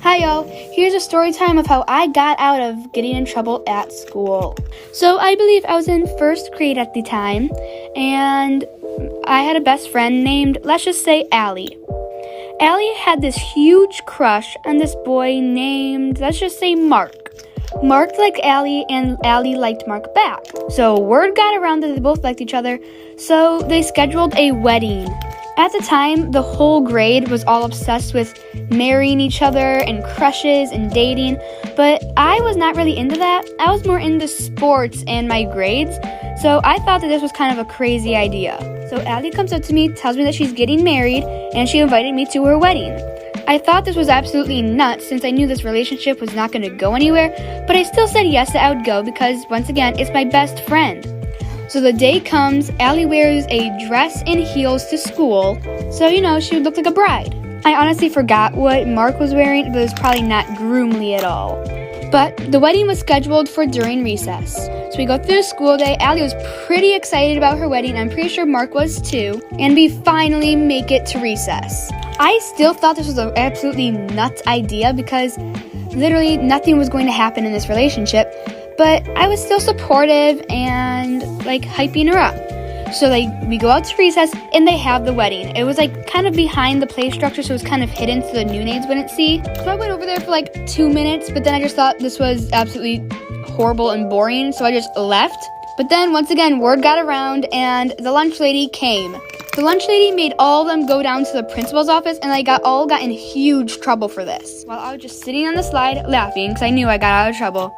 Hi y'all, here's a story time of how I got out of getting in trouble at school. So I believe I was in first grade at the time, and I had a best friend named, let's just say, Allie. Allie had this huge crush on this boy named, let's just say, Mark. Mark liked Allie, and Allie liked Mark back. So word got around that they both liked each other, so they scheduled a wedding. At the time, the whole grade was all obsessed with marrying each other and crushes and dating, but I was not really into that. I was more into sports and my grades, so I thought that this was kind of a crazy idea. So Allie comes up to me, tells me that she's getting married, and she invited me to her wedding. I thought this was absolutely nuts since I knew this relationship was not going to go anywhere, but I still said yes that I would go because, once again, it's my best friend. So the day comes, Allie wears a dress and heels to school, so she would look like a bride. I honestly forgot what Mark was wearing, but it was probably not groomly at all. But the wedding was scheduled for during recess. So we go through the school day. Allie was pretty excited about her wedding. I'm pretty sure Mark was too. And we finally make it to recess. I still thought this was an absolutely nuts idea because literally nothing was going to happen in this relationship. But I was still supportive and hyping her up. So we go out to recess and they have the wedding. It was kind of behind the play structure, so it was kind of hidden so the new names wouldn't see. So I went over there for 2 minutes, but then I just thought this was absolutely horrible and boring, so I just left. But then once again, word got around and the lunch lady came. The lunch lady made all of them go down to the principal's office, and I got in huge trouble for this. While I was just sitting on the slide laughing because I knew I got out of trouble.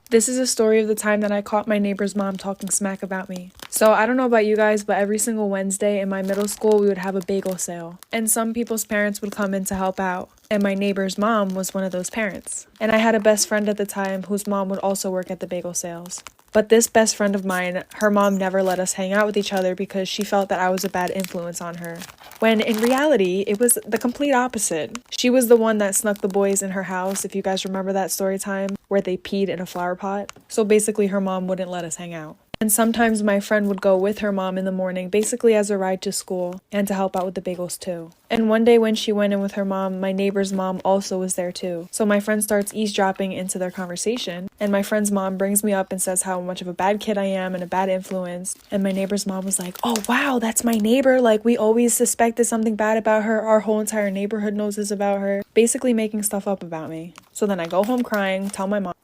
This is a story of the time that I caught my neighbor's mom talking smack about me. So I don't know about you guys, but every single Wednesday in my middle school, we would have a bagel sale. And some people's parents would come in to help out. And my neighbor's mom was one of those parents. And I had a best friend at the time whose mom would also work at the bagel sales. But this best friend of mine, her mom never let us hang out with each other because she felt that I was a bad influence on her. When in reality, it was the complete opposite. She was the one that snuck the boys in her house, if you guys remember that story time, where they peed in a flower pot. So basically her mom wouldn't let us hang out. And sometimes my friend would go with her mom in the morning, basically as a ride to school, and to help out with the bagels too. And one day when she went in with her mom, my neighbor's mom also was there too. So my friend starts eavesdropping into their conversation, and my friend's mom brings me up and says how much of a bad kid I am and a bad influence. And my neighbor's mom was like, "Oh wow, that's my neighbor. We always suspected something bad about her. Our whole entire neighborhood knows this about her." Basically making stuff up about me. So then I go home crying, tell my mom.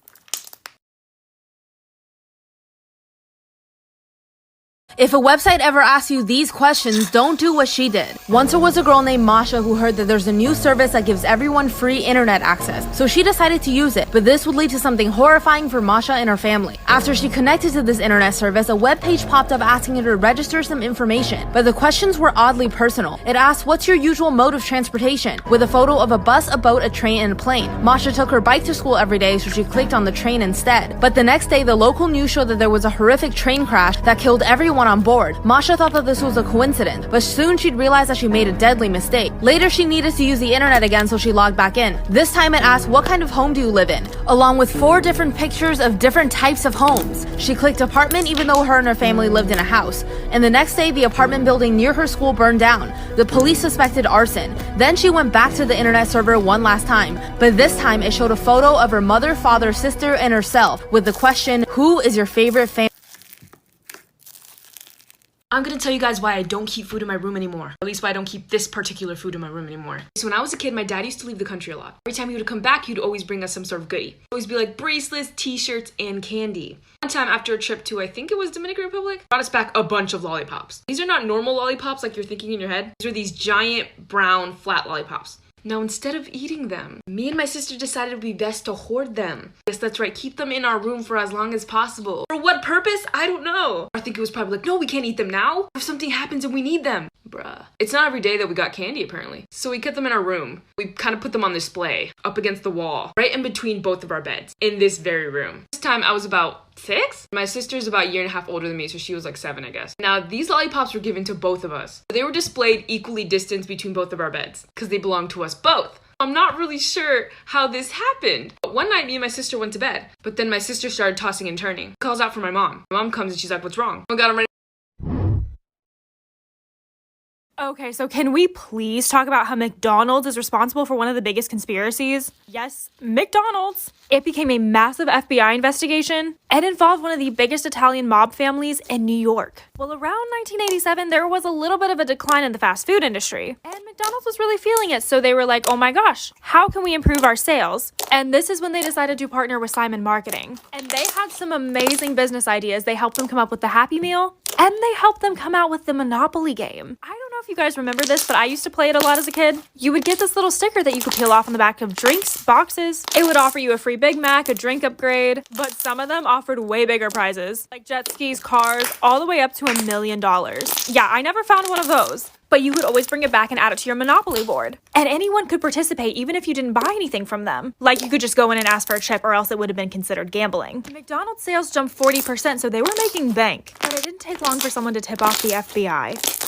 If a website ever asks you these questions, don't do what she did. Once there was a girl named Masha who heard that there's a new service that gives everyone free internet access. So she decided to use it, but this would lead to something horrifying for Masha and her family. After she connected to this internet service, a web page popped up asking her to register some information, but the questions were oddly personal. It asked, "What's your usual mode of transportation?" with a photo of a bus, a boat, a train, and a plane. Masha took her bike to school every day, so she clicked on the train instead. But the next day, the local news showed that there was a horrific train crash that killed everyone on board. Masha thought that this was a coincidence, but soon she'd realized that she made a deadly mistake. Later, she needed to use the internet again, so she logged back in. This time it asked, "What kind of home do you live in?" along with 4 different pictures of different types of homes. She clicked apartment even though her and her family lived in a house. And the next day, the apartment building near her school burned down. The police suspected arson. Then she went back to the internet server one last time, but this time it showed a photo of her mother, father, sister, and herself with the question, "Who is your favorite family?" I'm gonna tell you guys why I don't keep food in my room anymore. At least why I don't keep this particular food in my room anymore. So when I was a kid, my dad used to leave the country a lot. Every time he would come back, he'd always bring us some sort of goodie. Always be bracelets, t-shirts, and candy. One time after a trip to, I think it was Dominican Republic, brought us back a bunch of lollipops. These are not normal lollipops like you're thinking in your head. These are these giant brown flat lollipops. Now, instead of eating them, me and my sister decided it would be best to hoard them. Yes, that's right, keep them in our room for as long as possible. For what purpose? I don't know. I think it was probably no, we can't eat them now. If something happens and we need them. Bruh. It's not every day that we got candy, apparently. So we kept them in our room. We kind of put them on display, up against the wall, right in between both of our beds, in this very room. This time I was about 6? My sister's about a year and a half older than me, so she was 7, I guess. Now, these lollipops were given to both of us. They were displayed equally distanced between both of our beds, because they belonged to us both. I'm not really sure how this happened. But one night, me and my sister went to bed, but then my sister started tossing and turning. Calls out for my mom. My mom comes and she's like, "What's wrong?" I got him ready. Okay, so can we please talk about how McDonald's is responsible for one of the biggest conspiracies? Yes, McDonald's. It became a massive FBI investigation and involved one of the biggest Italian mob families in New York. Well, around 1987, there was a little bit of a decline in the fast food industry, and McDonald's was really feeling it, so they were like, oh my gosh, how can we improve our sales? And this is when they decided to partner with Simon Marketing. And they had some amazing business ideas. They helped them come up with the Happy Meal, and they helped them come out with the Monopoly game. I don't know if you guys remember this, but I used to play it a lot as a kid. You would get this little sticker that you could peel off on the back of drinks, boxes. It would offer you a free Big Mac, a drink upgrade, but some of them offered way bigger prizes, like jet skis, cars, all the way up to $1 million. Yeah, I never found one of those. But you could always bring it back and add it to your Monopoly board. And anyone could participate even if you didn't buy anything from them. Like you could just go in and ask for a chip or else it would have been considered gambling. McDonald's sales jumped 40%, so they were making bank. But it didn't take long for someone to tip off the FBI.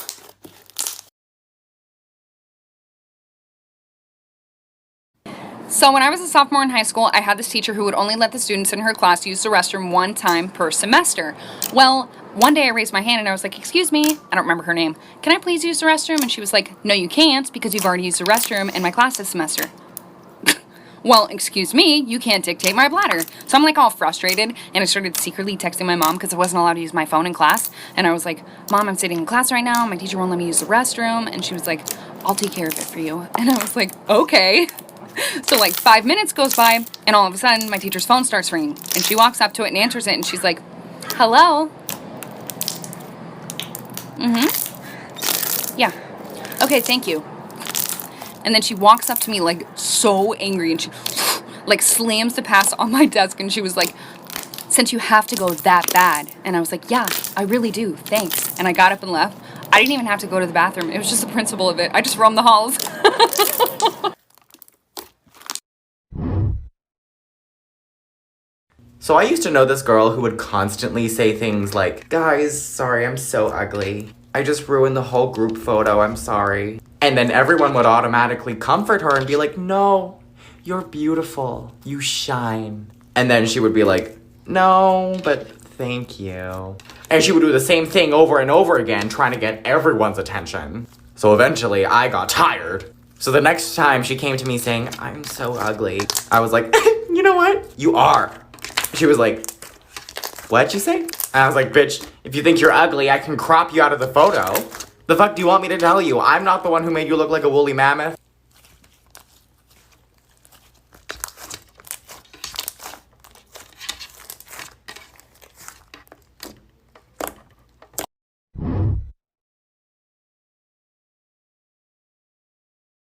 So when I was a sophomore in high school, I had this teacher who would only let the students in her class use the restroom one time per semester. Well, one day I raised my hand and I was like, excuse me, I don't remember her name. Can I please use the restroom? And she was like, no, you can't because you've already used the restroom in my class this semester. Well, excuse me, you can't dictate my bladder. So I'm like all frustrated and I started secretly texting my mom because I wasn't allowed to use my phone in class. And I was like, Mom, I'm sitting in class right now. My teacher won't let me use the restroom. And she was like, I'll take care of it for you. And I was like, okay. So like 5 minutes goes by and all of a sudden my teacher's phone starts ringing and she walks up to it and answers it and she's like, hello? Yeah. Okay, thank you. And then she walks up to me like so angry and she like slams the pass on my desk and she was like, since you have to go that bad. And I was like, yeah, I really do. Thanks. And I got up and left. I didn't even have to go to the bathroom. It was just the principle of it. I just roamed the halls. So I used to know this girl who would constantly say things like, guys, sorry, I'm so ugly. I just ruined the whole group photo, I'm sorry. And then everyone would automatically comfort her and be like, no, you're beautiful, you shine. And then she would be like, no, but thank you. And she would do the same thing over and over again, trying to get everyone's attention. So eventually I got tired. So the next time she came to me saying, I'm so ugly, I was like, you know what? You are. She was like, what'd you say? And I was like, bitch, if you think you're ugly, I can crop you out of the photo. The fuck do you want me to tell you? I'm not the one who made you look like a woolly mammoth.